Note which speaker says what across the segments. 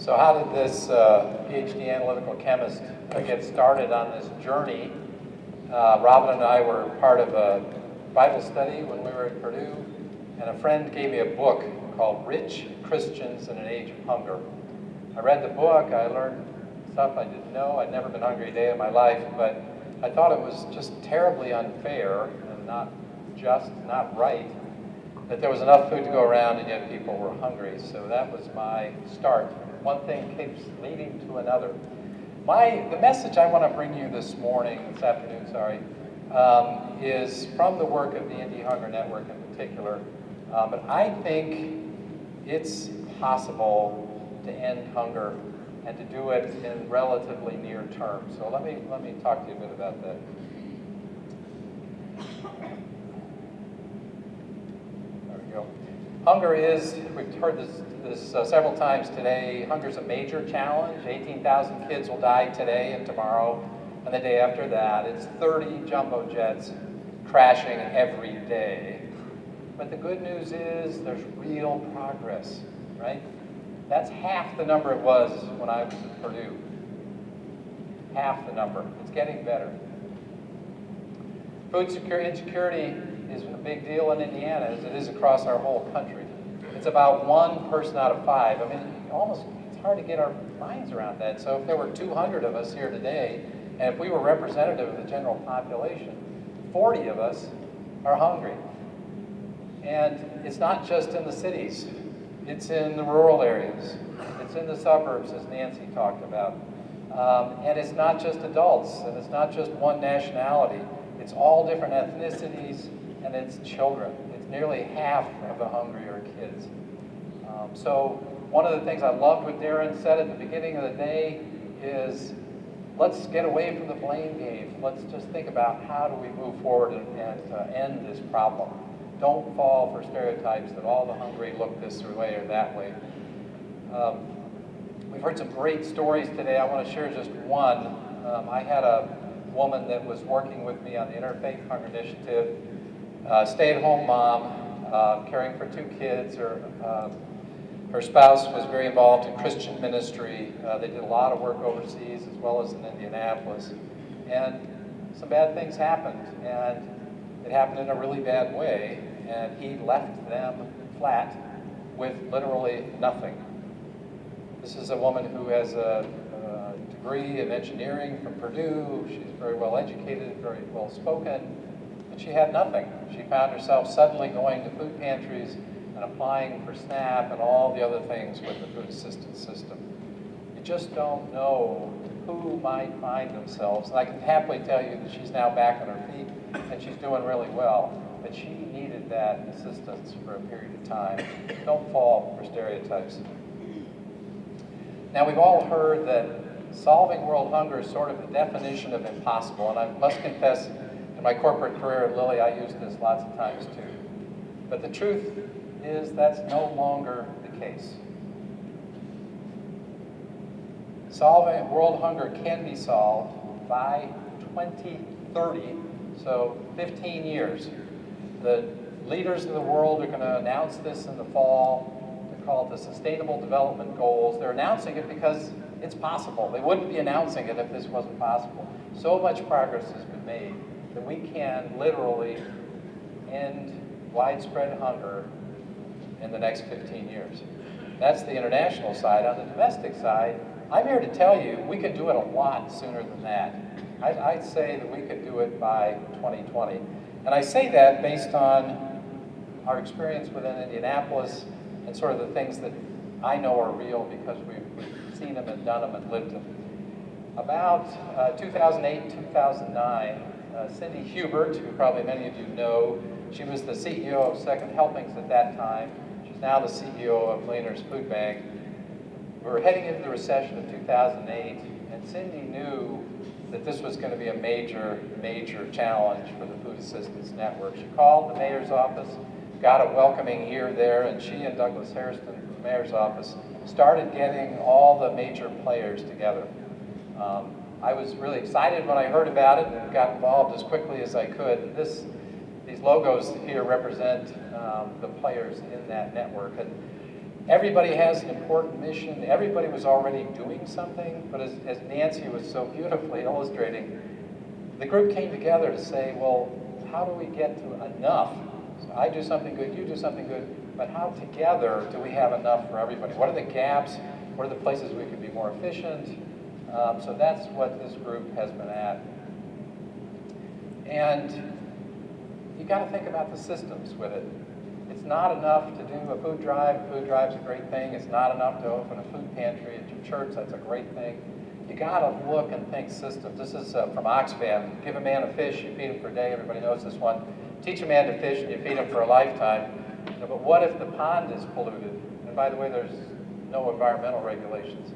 Speaker 1: So how did this PhD analytical chemist get started on this journey? Robin and I were part of a Bible study when we were at Purdue, and a friend gave me a book called Rich Christians in an Age of Hunger. I read the book, I learned stuff I didn't know. I'd never been hungry a day in my life, but I thought it was just terribly unfair and not just, not right, that there was enough food to go around and yet people were hungry. So that was my start. One thing keeps leading to another. The message I want to bring you this afternoon, is from the work of the Indy Hunger Network in particular. But I think it's possible to end hunger and to do it in relatively near term. So let me talk to you a bit about that. There we go. Hunger is, we've heard this several times today, hunger is a major challenge. 18,000 kids will die today and tomorrow and the day after that. It's 30 jumbo jets crashing every day. But the good news is there's real progress, right? That's half the number it was when I was at Purdue. Half the number. It's getting better. Food insecurity is a big deal in Indiana, as it is across our whole country. It's about 1 person out of 5. I mean, it's hard to get our minds around that. So if there were 200 of us here today, and if we were representative of the general population, 40 of us are hungry. And it's not just in the cities. It's in the rural areas. It's in the suburbs, as Nancy talked about. And it's not just adults, and it's not just one nationality. It's all different ethnicities, and it's children. It's nearly half of the hungry are kids. So one of the things I loved what Darren said at the beginning of the day is, let's get away from the blame game. Let's just think about how do we move forward and end this problem. Don't fall for stereotypes that all the hungry look this way or that way. We've heard some great stories today. I want to share just one. I had a woman that was working with me on the Interfaith Hunger Initiative, stay-at-home mom, caring for 2 kids. Her spouse was very involved in Christian ministry. They did a lot of work overseas as well as in Indianapolis. And some bad things happened, and it happened in a really bad way, and he left them flat with literally nothing. This is a woman who has a degree in engineering from Purdue. She's very well educated, very well spoken, and she had nothing. She found herself suddenly going to food pantries and applying for SNAP and all the other things with the food assistance system. You just don't know who might find themselves. And I can happily tell you that she's now back on her feet and she's doing really well. But she needed that assistance for a period of time. Don't fall for stereotypes. Now, we've all heard that solving world hunger is sort of the definition of impossible. And I must confess, in my corporate career at Lilly, I used this lots of times too. But the truth is that's no longer the case. Solving world hunger can be solved by 2030, so 15 years. The leaders of the world are going to announce this in the fall. They call it the Sustainable Development Goals. They're announcing it because it's possible. They wouldn't be announcing it if this wasn't possible. So much progress has been made that we can literally end widespread hunger in the next 15 years. That's the international side. On the domestic side, I'm here to tell you we can do it a lot sooner than that. I'd say that we could do it by 2020. And I say that based on our experience within Indianapolis and sort of the things that I know are real because we've seen them and done them and lived them. About 2008, 2009, Cindy Hubert, who probably many of you know, she was the CEO of Second Helpings at that time. She's now the CEO of Gleaner's Food Bank. We were heading into the recession of 2008, and Cindy knew that this was going to be a major, major challenge for the Food Assistance Network. She called the mayor's office, got a welcoming ear there, and she and Douglas Hairston from the mayor's office started getting all the major players together. I was really excited when I heard about it and got involved as quickly as I could. These logos here represent the players in that network. And Everybody has an important mission. Everybody was already doing something, but as Nancy was so beautifully illustrating, the group came together to say, well, how do we get to enough? So I do something good, you do something good, but how together do we have enough for everybody? What are the gaps? What are the places we could be more efficient? So that's what this group has been at. And you got to think about the systems with it. It's not enough to do a food drive. A food drive's a great thing. It's not enough to open a food pantry at your church. That's a great thing. You got to look and think systems. This is from Oxfam. Give a man a fish, you feed him for a day. Everybody knows this one. Teach a man to fish, and you feed him for a lifetime. But what if the pond is polluted? And by the way, there's no environmental regulations.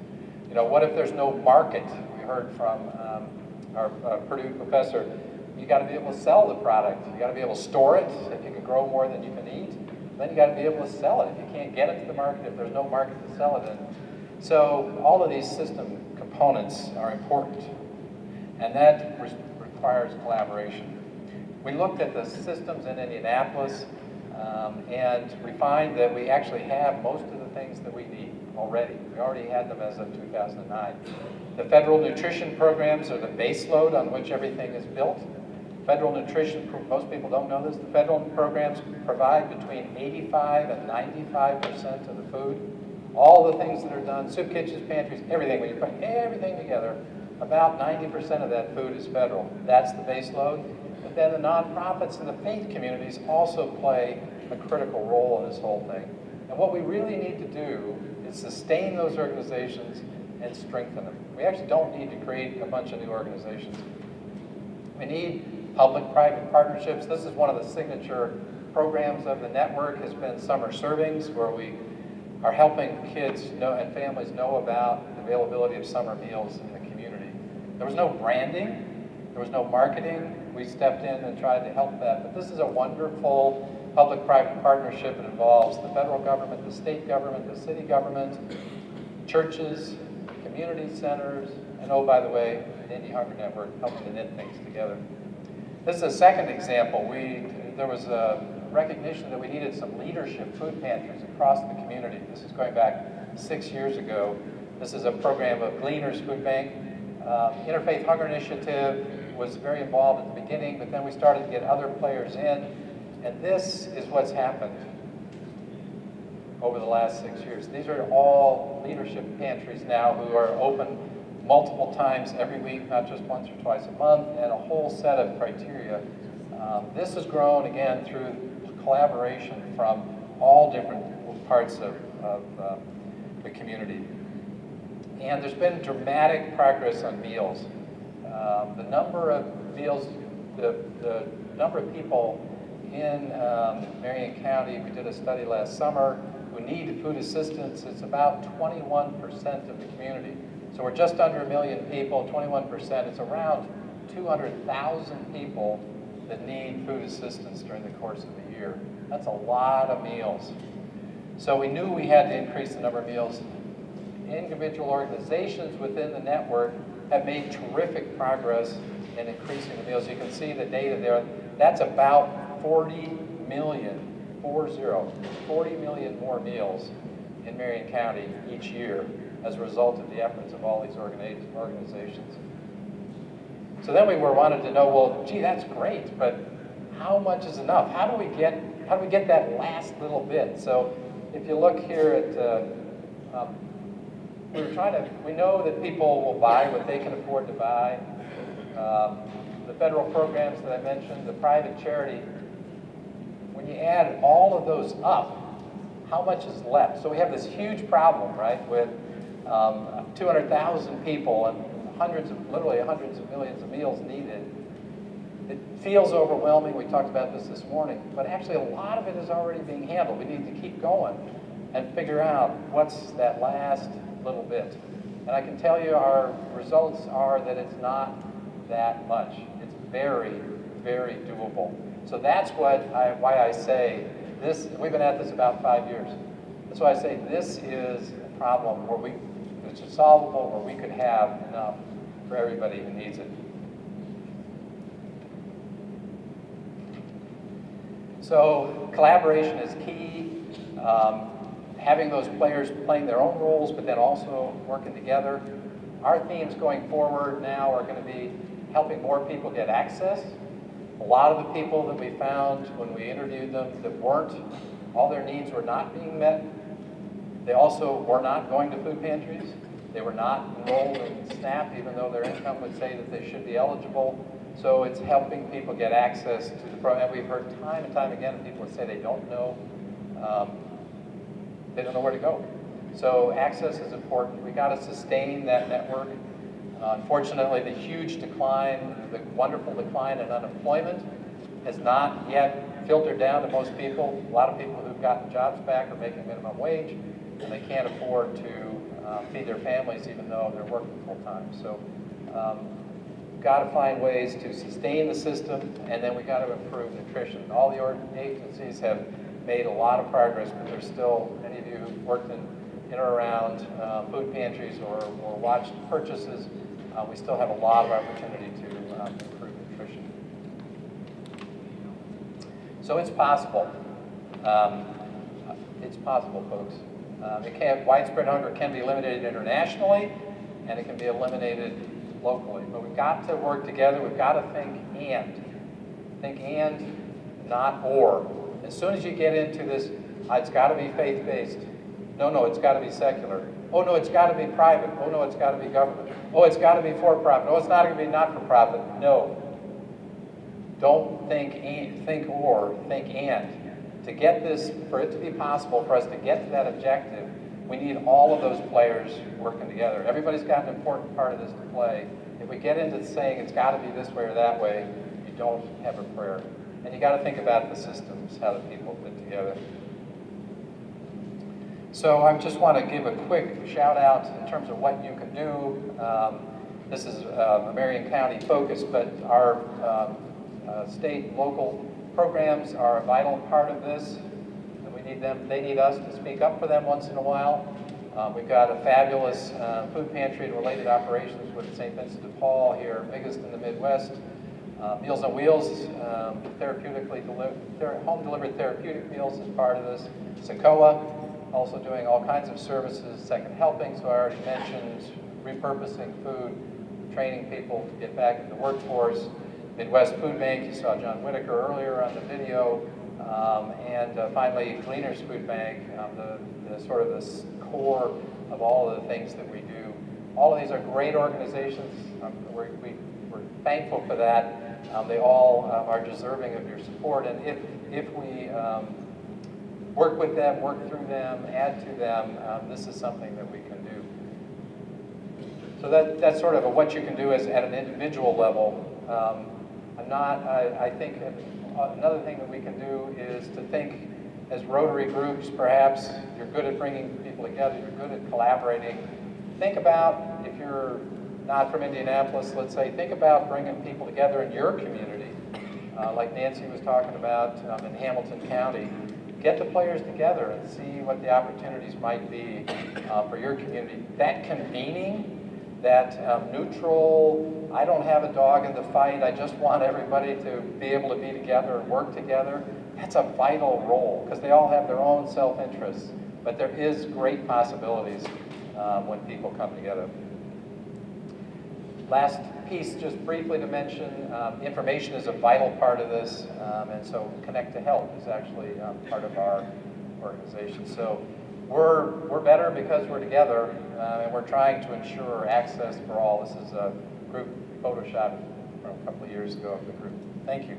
Speaker 1: What if there's no market? We heard from our Purdue professor. You got to be able to sell the product. You got to be able to store it. If you can grow more than you can eat, then you got to be able to sell it. If you can't get it to the market, if there's no market to sell it in. So all of these system components are important, and that requires collaboration. We looked at the systems in Indianapolis, and we find that we actually have most of the things that we need already. We already had them as of 2009. The federal nutrition programs are the base load on which everything is built. Federal nutrition, most people don't know this, the federal programs provide between 85 and 95% of the food. All the things that are done, soup kitchens, pantries, everything, when you put everything together, about 90% of that food is federal. That's the base load. But then the nonprofits and the faith communities also play a critical role in this whole thing. And what we really need to do is sustain those organizations and strengthen them. We actually don't need to create a bunch of new organizations. We need public-private partnerships. This is one of the signature programs of the network, has been summer servings, where we are helping kids know and families know about the availability of summer meals in the community. There was no branding, there was no marketing. We stepped in and tried to help that, but this is a wonderful public-private partnership. It involves the federal government, the state government, the city government, churches, community centers, and oh, by the way, the Indy Hunger Network helping to knit things together. This is a second example. There was a recognition that we needed some leadership food pantries across the community. This is going back 6 years ago. This is a program of Gleaners Food Bank. Interfaith Hunger Initiative was very involved at the beginning, but then we started to get other players in, and this is what's happened over the last 6 years. These are all leadership pantries now who are open multiple times every week, not just once or twice a month, and a whole set of criteria. This has grown, again, through collaboration from all different parts of the community. And there's been dramatic progress on meals. The number of meals, the number of people in Marion County, we did a study last summer, who need food assistance. It's about 21% of the community. So we're just under 1 million people, 21%. It's around 200,000 people that need food assistance during the course of the year. That's a lot of meals. So we knew we had to increase the number of meals. Individual organizations within the network have made terrific progress in increasing the meals. You can see the data there. That's about 40 million more meals in Marion County each year as a result of the efforts of all these organizations. So then we wanted to know, well, gee, that's great, but how much is enough? How do we get that last little bit? So if you look here at, we know that people will buy what they can afford to buy. The federal programs that I mentioned, the private charity, when you add all of those up, how much is left? So we have this huge problem, right, with 200,000 people and literally hundreds of millions of meals needed. It feels overwhelming. We talked about this morning, but actually a lot of it is already being handled. We need to keep going and figure out what's that last little bit. And I can tell you our results are that it's not that much. It's very, very doable. So that's why I say this. We've been at this about 5 years. That's why I say this is a problem which is solvable, where we could have enough for everybody who needs it. So collaboration is key. having those players playing their own roles, but then also working together. Our themes going forward now are going to be helping more people get access. A lot of the people that we found when we interviewed them that all their needs were not being met. They also were not going to food pantries. They were not enrolled in SNAP, even though their income would say that they should be eligible. So it's helping people get access to the program. We've heard time and time again people would say they don't know where to go. So access is important. We got to sustain that network. Unfortunately, the huge decline, the wonderful decline in unemployment has not yet filtered down to most people. A lot of people who've gotten jobs back are making minimum wage, and they can't afford to feed their families even though they're working full time. So we've got to find ways to sustain the system, and then we've got to improve nutrition. All the agencies have made a lot of progress, but there's still, many of you who've worked in or around food pantries or watched purchases, we still have a lot of opportunity to improve nutrition. So it's possible. It's possible, folks. Widespread hunger can be eliminated internationally, and it can be eliminated locally. But we've got to work together. We've got to think and, not or. As soon as you get into this, it's got to be faith-based. No, it's got to be secular. Oh, no, it's got to be private. Oh, no, it's got to be government. Oh, it's got to be for-profit. Oh, it's not going to be not-for-profit. No. Don't think or, think and. To get this, for it to be possible for us to get to that objective, we need all of those players working together. Everybody's got an important part of this to play. If we get into saying it's got to be this way or that way, you don't have a prayer. And you got to think about the systems, how the people fit together. So I just want to give a quick shout out in terms of what you can do. This is a Marion County focus, but our state and local programs are a vital part of this. And we need them, they need us to speak up for them once in a while. We've got a fabulous food pantry and related operations with St. Vincent de Paul here, biggest in the Midwest. Meals on Wheels, home delivered therapeutic meals is part of this. Socoa, also doing all kinds of services, second helping, so I already mentioned, repurposing food, training people to get back in the workforce. Midwest Food Bank, you saw John Whitaker earlier on the video, and finally Gleaners Food Bank, the sort of the core of all of the things that we do. All of these are great organizations. We're thankful for that. They all are deserving of your support, and if we work with them, work through them, add to them, this is something that we can do. So that's sort of what you can do is at an individual level. I think another thing that we can do is to think as Rotary groups, perhaps. You're good at bringing people together, you're good at collaborating. Think about, if you're not from Indianapolis, let's say, think about bringing people together in your community. Like Nancy was talking about in Hamilton County. Get the players together and see what the opportunities might be for your community. That convening, that neutral, I don't have a dog in the fight, I just want everybody to be able to be together and work together, that's a vital role, because they all have their own self-interests. But there is great possibilities when people come together. Last piece, just briefly to mention, information is a vital part of this, and so Connect to Help is actually part of our organization. So we're better because we're together, and we're trying to ensure access for all. This is a group Photoshop from a couple of years ago of the group. Thank you.